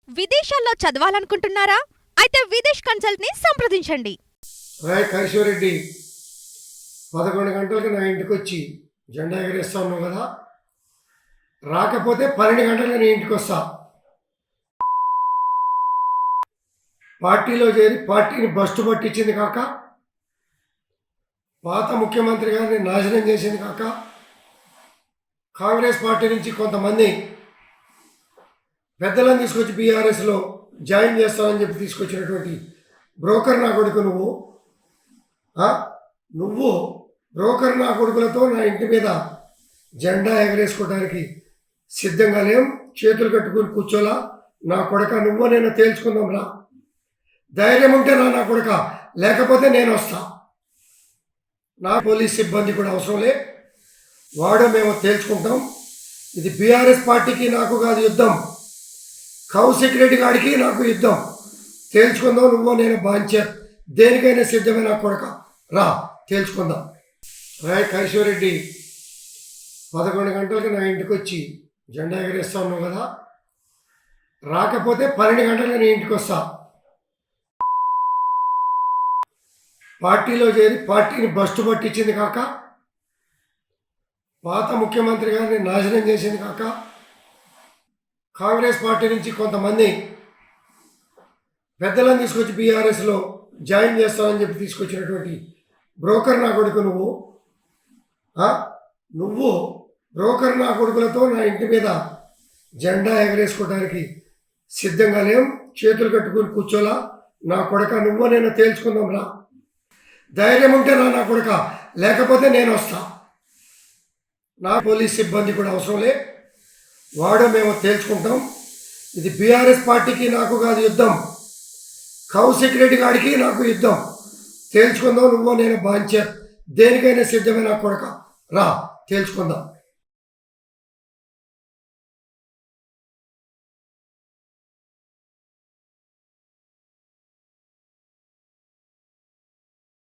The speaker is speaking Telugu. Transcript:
విదేశాల్లో చదవాలనుకుంటున్నారా? అయితే విదేశ్ కన్సల్ట్ ని సంప్రదించండి. రాయ్ కైశ్వరెడ్డి 11 గంటలకు నా ఇంటికి వచ్చి జెండా ఎగరేస్తాను కదా, రాకపోతే 12 గంటలకు నీ ఇంటికి వస్తా. పార్టీలో చేరి పార్టీని బస్టు పట్టించింది కాక, పాత ముఖ్యమంత్రి గారిని నాశనం చేసింది కాక, కాంగ్రెస్ పార్టీ నుంచి కొంతమంది పెద్దలను తీసుకొచ్చి బీఆర్ఎస్లో జాయిన్ చేస్తానని చెప్పి తీసుకొచ్చినటువంటి బ్రోకర్ నా కొడుకు నువ్వు బ్రోకర్ నా కొడుకులతో నా ఇంటి మీద జెండా ఎగరేసుకోవడానికి సిద్ధంగా లేం. చేతులు కట్టుకుని కూర్చోలా. నా కొడుక నువ్వు నేను తేల్చుకుందాం రా. ధైర్యం ఉంటే నా కొడుక, లేకపోతే నేను వస్తా. నా పోలీస్ సిబ్బంది కూడా అవసరం లే, వాడు మేము తేల్చుకుంటాం. ఇది బీఆర్ఎస్ పార్టీకి నాకు కాదు యుద్ధం, కౌశిక్ రెడ్డి గారికి నాకు యుద్ధం. తేల్చుకుందాం. నువ్వు నేను బాంచ దేనికైనా సిద్ధమైన కొడక, రా తేల్చుకుందాం. రాయ్ కైశ్వరెడ్డి 11 గంటలకు నా ఇంటికి వచ్చి జెండా ఎగరేస్తాను కదా, రాకపోతే 12 గంటలకు నీ ఇంటికి వస్తా. పార్టీలో చేరి పార్టీని బస్టు పట్టించింది కాక, పాత ముఖ్యమంత్రి గారిని నాశనం చేసింది కాక, కాంగ్రెస్ పార్టీ నుంచి కొంతమంది పెద్దలను తీసుకొచ్చి బీఆర్ఎస్లో జాయిన్ చేస్తానని చెప్పి తీసుకొచ్చినటువంటి బ్రోకర్ నా కొడుకు నువ్వు బ్రోకర్ నా కొడుకులతో నా ఇంటి మీద జెండా ఎగరేసుకోవడానికి సిద్ధంగా లేం. చేతులు కట్టుకుని కూర్చోలా. నా కొడుక నువ్వు నేను తేల్చుకుందాం రా. ధైర్యం ఉంటే నా కొడుక, లేకపోతే నేను వస్తా. నా పోలీస్ సిబ్బంది కూడా అవసరం లే, వాడు మేము తేల్చుకుంటాం. ఇది బీఆర్ఎస్ పార్టీకి నాకు కాదు యుద్ధం, కౌశిక్ రెడ్డి గారికి నాకు యుద్ధం. తేల్చుకుందాం. నువ్వు నేను బాంచ దేనికైనా సిద్ధమైన కొడక, రా తేల్చుకుందాం.